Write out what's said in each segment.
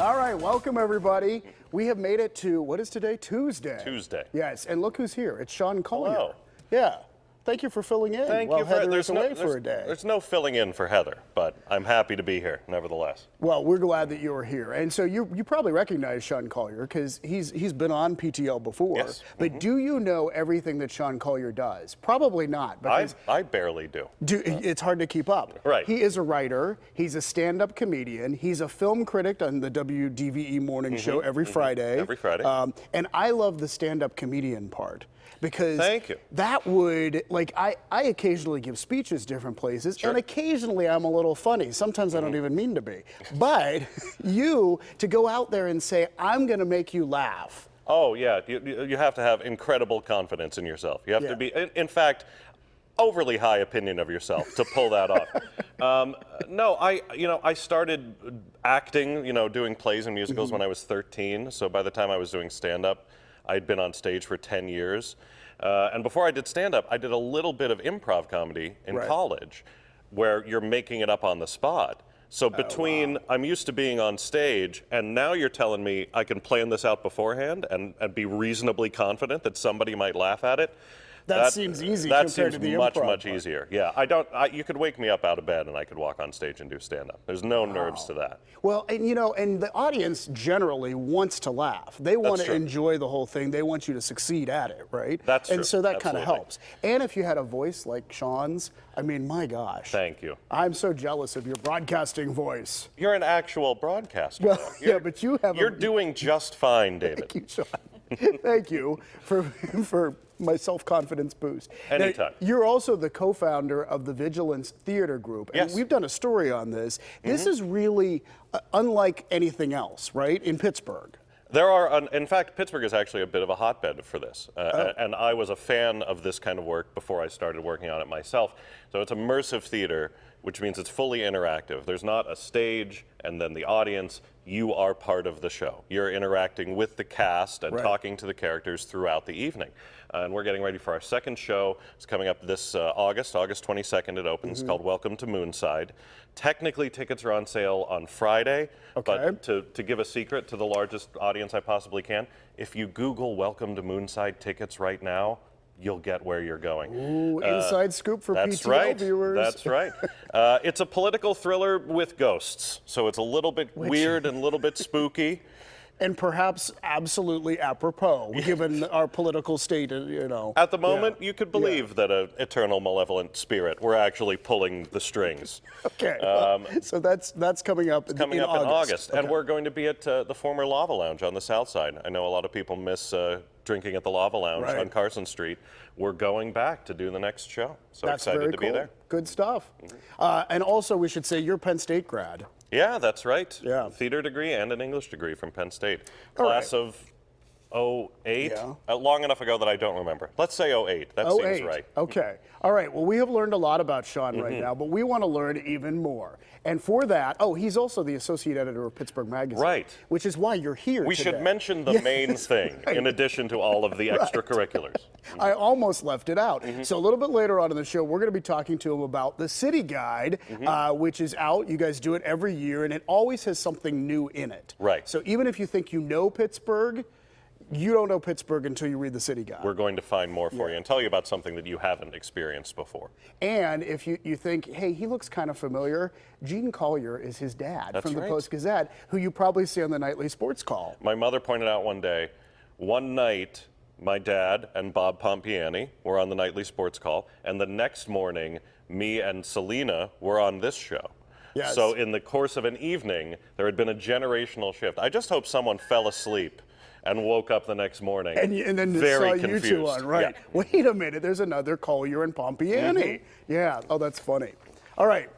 All right, welcome everybody. We have made it to, what is today? Tuesday. Tuesday. Yes, and look who's here. It's Sean Collier. Hello. Yeah. Thank you for filling in while Heather is away for a day. There's no filling in for Heather, but I'm happy to be here, nevertheless. Well, we're glad that you're here. And so you probably recognize Sean Collier because he's been on PTL before. Yes. But do you know everything that Sean Collier does? Probably not. Because I barely do. It's hard to keep up. Right. He is a writer. He's a stand-up comedian. He's a film critic on the WDVE morning show every Friday. Every Friday. And I love the stand-up comedian part. Because Thank you. that would, like, I occasionally give speeches different places, and occasionally I'm a little funny. Sometimes I don't even mean to be. But you, to go out there and say, I'm going to make you laugh. Oh, yeah. You have to have incredible confidence in yourself. You have to be, in fact, overly high opinion of yourself to pull that off. No, I started acting, doing plays and musicals when I was 13. So by the time I was doing stand-up, I'd been on stage for 10 years. And before I did stand-up, I did a little bit of improv comedy in college where you're making it up on the spot. So between I'm used to being on stage and now you're telling me I can plan this out beforehand and be reasonably confident that somebody might laugh at it. That seems easy That compared seems to the much, improv much part. easier. Yeah, you could wake me up out of bed and I could walk on stage and do stand-up. There's no nerves to that. Well, and and the audience generally wants to laugh. They want to enjoy the whole thing. They want you to succeed at it, right? That's true. And so that kind of Absolutely. helps. And if you had a voice like Sean's, I mean, my gosh. Thank you. I'm so jealous of your broadcasting voice. You're an actual broadcaster. Well, yeah, but you have You're doing just fine, David. Thank you, Sean. Thank you for my self-confidence boost. Anytime. Now, you're also the co-founder of the Vigilance Theater Group. And Yes. we've done a story on this. This is really unlike anything else, right, in Pittsburgh. There are, in fact, Pittsburgh is actually a bit of a hotbed for this. And I was a fan of this kind of work before I started working on it myself. So it's immersive theater, which means it's fully interactive. There's not a stage and then the audience. You are part of the show. You're interacting with the cast and talking to the characters throughout the evening. And we're getting ready for our second show. It's coming up this August 22nd. It opens. It's called Welcome to Moonside. Technically, tickets are on sale on Friday. But to give a secret to the largest audience I possibly can, if you Google Welcome to Moonside tickets right now, you'll get where you're going. Ooh, inside scoop for PTL viewers. That's right. It's a political thriller with ghosts, so it's a little bit weird and a little bit spooky. And perhaps absolutely apropos, given our political state, At the moment, you could believe that an eternal malevolent spirit were actually pulling the strings. Okay, so that's coming up in August. And we're going to be at the former Lava Lounge on the South Side. I know a lot of people miss drinking at the Lava Lounge on Carson Street. We're going back to do the next show. So that's excited very to cool. be there. Good stuff. And also, we should say you're a Penn State grad. Yeah, that's right. Yeah. Theater degree and an English degree from Penn State. Class of 08. Yeah. Long enough ago that I don't remember. Let's say 08. That seems right. Okay. All right. Well, we have learned a lot about Sean right now, but we want to learn even more. And for that, he's also the associate editor of Pittsburgh Magazine. Right. Which is why you're here We today. should mention the main thing in addition to all of the extracurriculars. I almost left it out. So a little bit later on in the show, we're going to be talking to him about the City Guide, which is out. You guys do it every year, and it always has something new in it. Right. So even if you think you know Pittsburgh, you don't know Pittsburgh until you read the City Guide. We're going to find more for you and tell you about something that you haven't experienced before. And if you think, hey, he looks kind of familiar, Gene Collier is his dad from the Post-Gazette, who you probably see on the nightly sports call. My mother pointed out one day, one night, my dad and Bob Pompiani were on the nightly sports call, and the next morning, me and Selena were on this show. Yes. So in the course of an evening, there had been a generational shift. I just hope someone fell asleep and woke up the next morning And then very saw confused. you two on, right? Yeah. Wait a minute, there's another Collier and Pompiani. Yeah, that's funny. All right,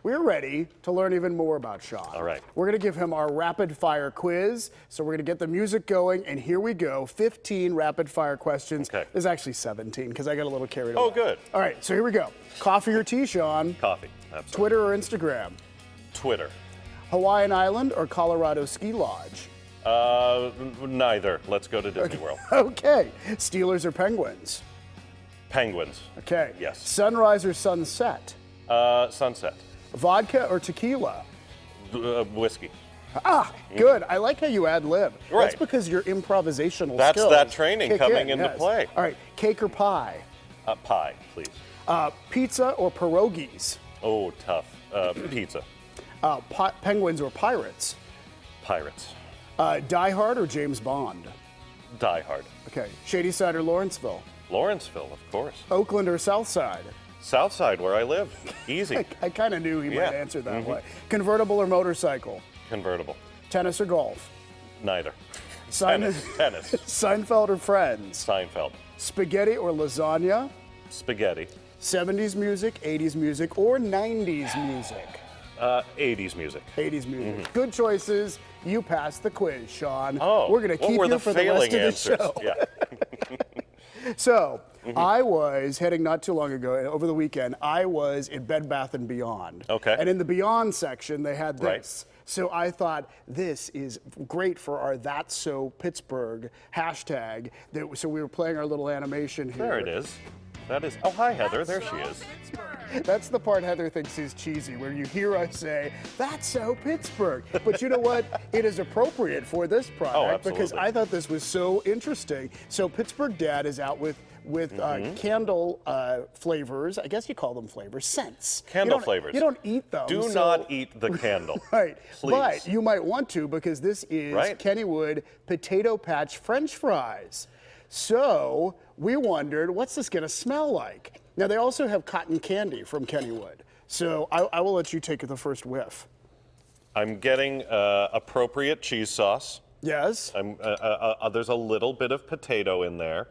we're ready to learn even more about Sean. All right. We're gonna give him our rapid fire quiz. So we're gonna get the music going, and here we go, 15 rapid fire questions. Okay. There's actually 17, because I got a little carried away. Oh, good. All right, so here we go. Coffee or tea, Sean? Coffee, absolutely. Twitter or Instagram? Twitter. Hawaiian Island or Colorado Ski Lodge? Neither. Let's go to Disney World. Okay, Steelers or Penguins? Penguins. Okay. Yes. Sunrise or sunset? Sunset. Vodka or tequila? Whiskey. Good. I like how you ad lib. Right. That's because your improvisational That's skills that training kick coming in, into yes. play. All right, cake or pie? Pie, please. Pizza or pierogies? Oh, tough. Pizza. Penguins or pirates? Pirates. Die Hard or James Bond? Die Hard. Okay. Shady Side or Lawrenceville? Lawrenceville, of course. Oakland or South Side? South Side, where I live. Easy. I kind of knew he Yeah. might answer that way. Convertible or motorcycle? Convertible. Tennis or golf? Neither. Tennis. Seinfeld or Friends? Seinfeld. Spaghetti or lasagna? Spaghetti. 70s music, 80s music, or 90s music? 80s music. 80s music. Good choices. You passed the quiz, Sean. Oh, we're going to what keep were you the for the failing rest of the answers? show. Yeah. So, I was heading not too long ago, over the weekend, I was in Bed Bath & Beyond. Okay. And in the Beyond section, they had Right. this. So I thought, this is great for our That's So Pittsburgh hashtag. So we were playing our little animation here. There it is. That is. Oh, hi, Heather. There she is. That's the part Heather thinks is cheesy, where you hear us say, "That's so Pittsburgh." But you know what? It is appropriate for this product because absolutely. I thought this was so interesting. So Pittsburgh Dad is out with candle flavors. I guess you call them flavors, scents. Candle flavors. You don't eat them. Do so- not eat the candle. Right, Please. but you might want to because this is Right. Kennywood Potato Patch French fries. So we wondered, what's this going to smell like? Now they also have cotton candy from Kennywood. So I will let you take the first whiff. I'm getting appropriate cheese sauce. Yes. There's a little bit of potato in there.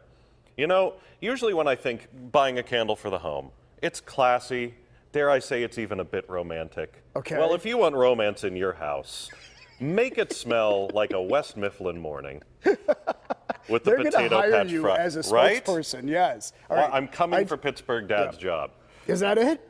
You know, usually when I think buying a candle for the home, it's classy. Dare I say it's even a bit romantic. Okay. Well, if you want romance in your house, make it smell like a West Mifflin morning with the They're going to potato hire patch you fry. as a Right? spokesperson. Yes. All Well, right. I'm coming for Pittsburgh Dad's job. Is that it?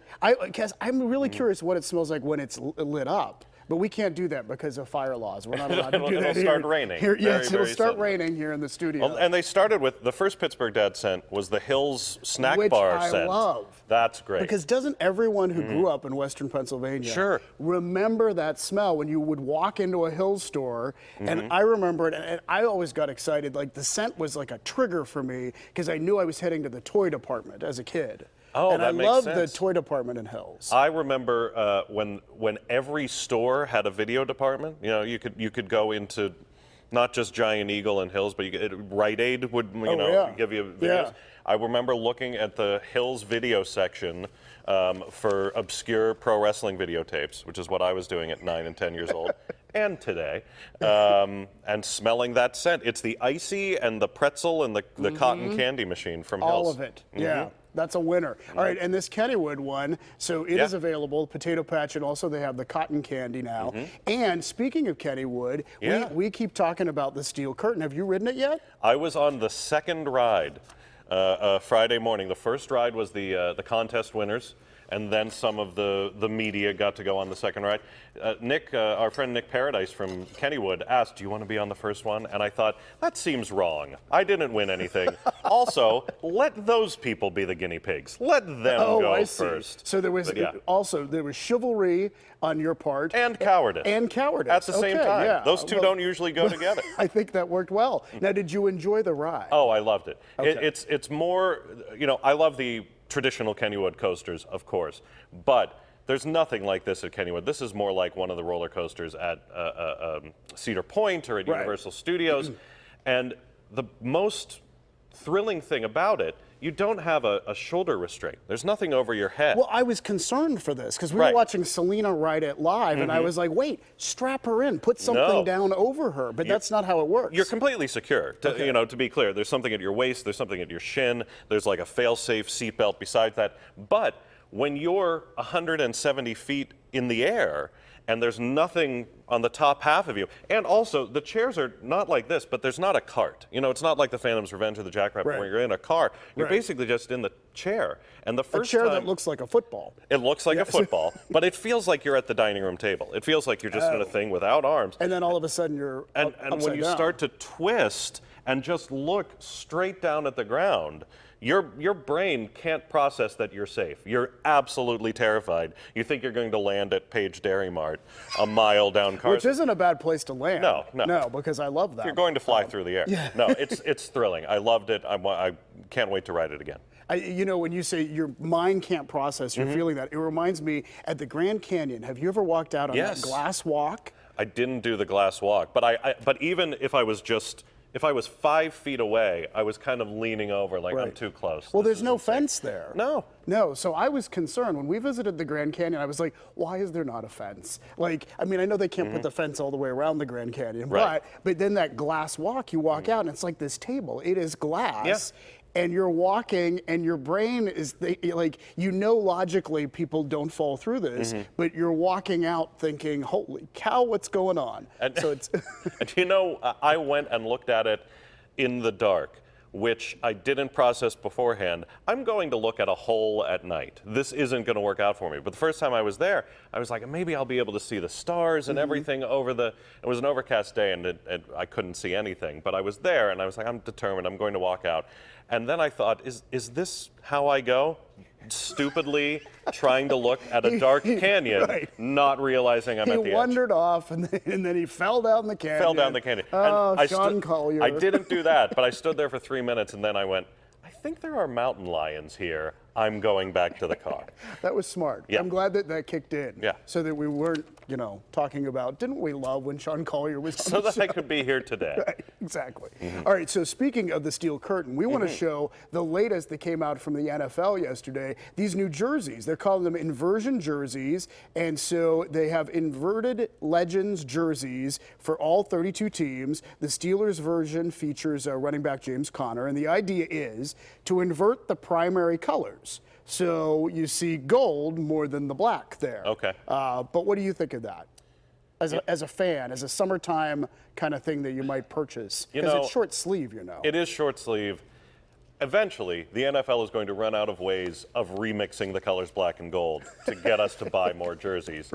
Because I'm really curious what it smells like when it's lit up. But we can't do that because of fire laws. We're not allowed to do It'll that. start here. raining Here, very, yes, it'll very start suddenly. raining here in the studio. Well, and they started with the first Pittsburgh Dad scent was the Hills snack Which bar I scent. love. That's great. Because doesn't everyone who grew up in Western Pennsylvania Sure. remember that smell when you would walk into a Hills store? And I remember it, and I always got excited. Like the scent was like a trigger for me because I knew I was heading to the toy department as a kid. Oh, and that I makes loved sense. the toy department in Hills. I remember when every store had a video department. You know, you could go into not just Giant Eagle and Hills, but Rite Aid would yeah. give you videos. Yeah. I remember looking at the Hills video section for obscure pro wrestling videotapes, which is what I was doing at 9 and 10 years old, and today, and smelling that scent. It's the icy and the pretzel and the cotton candy machine from Hills. All of it. Yeah. That's a winner. All right, and this Kennywood one, so it is available, potato patch, and also they have the cotton candy now. And speaking of Kennywood, we keep talking about the steel curtain. Have you ridden it yet? I was on the second ride Friday morning. The first ride was the contest winners, and then some of the media got to go on the second ride. Nick, our friend Nick Paradise from Kennywood asked, "Do you want to be on the first one?" And I thought, that seems wrong. I didn't win anything. Also, let those people be the guinea pigs. Let them go I see. first. So there was there was chivalry on your part. And cowardice. And cowardice. At the same Okay, time. yeah. Those two don't usually go together. I think that worked well. Now, did you enjoy the ride? Oh, I loved it. Okay. It's more, I love the traditional Kennywood coasters, of course, but there's nothing like this at Kennywood. This is more like one of the roller coasters at Cedar Point or at Universal Studios. And the most thrilling thing about it, you don't have a shoulder restraint. There's nothing over your head. Well, I was concerned for this because we were watching Selena ride it live, and I was like, wait, strap her in, put something down over her. But that's not how it works. You're completely secure. To be clear, there's something at your waist, there's something at your shin, there's like a fail-safe seatbelt beside that. But when you're 170 feet in the air and there's nothing on the top half of you, and also the chairs are not like this, but there's not a cart. It's not like the Phantom's Revenge or the Jackrabbit where you're in a car. You're basically just in the chair. And the first chair time, that looks like a football. it looks like a football, but it feels like you're at the dining room table. It feels like you're just in a thing without arms. And then all of a sudden you're And when you start to twist and just look straight down at the ground, your brain can't process that you're safe. You're absolutely terrified. You think you're going to land at Page Dairy Mart a mile down Carson. Which isn't a bad place to land. No, because I love that. You're going to fly through the air. Yeah. No, it's thrilling. I loved it. I can't wait to ride it again. When you say your mind can't process, you're feeling that. It reminds me at the Grand Canyon. Have you ever walked out on that glass walk? I didn't do the glass walk, but even if I was 5 feet away, I was kind of leaning over like I'm too close. Well, there's no fence there. No. So I was concerned when we visited the Grand Canyon. I was like, why is there not a fence? Like, I mean, I know they can't put the fence all the way around the Grand Canyon, but then that glass walk, you walk out and it's like this table. It is glass. And you're walking, and your brain is logically people don't fall through this, but you're walking out thinking, "Holy cow, what's going on?" And, so it's. And I went and looked at it in the dark, which I didn't process beforehand. I'm going to look at a hole at night. This isn't going to work out for me. But the first time I was there, I was like, maybe I'll be able to see the stars and everything over the. It was an overcast day, and I couldn't see anything. But I was there, and I was like, I'm determined. I'm going to walk out. And then I thought, is this how I go? Stupidly trying to look at a dark canyon, not realizing I'm at the edge. He wandered off, and then he fell down the canyon. Fell down the canyon. Oh, and Sean Collier. I didn't do that, but I stood there for 3 minutes, and then I went, I think there are mountain lions here. I'm going back to the car. That was smart. Yeah. I'm glad that kicked in. Yeah. So that we weren't, talking about, didn't we love when Sean Collier was on So the that show? I could be here today. Right, exactly. All right, so speaking of the steel curtain, we want to show the latest that came out from the NFL yesterday, these new jerseys. They're calling them inversion jerseys, and so they have inverted Legends jerseys for all 32 teams. The Steelers version features running back James Conner, and the idea is to invert the primary colors. So you see gold more than the black there. Okay. But what do you think of that? As a fan, as a summertime kind of thing that you might purchase? Because it's short sleeve, It is short sleeve. Eventually, the NFL is going to run out of ways of remixing the colors black and gold to get us to buy more jerseys. Right.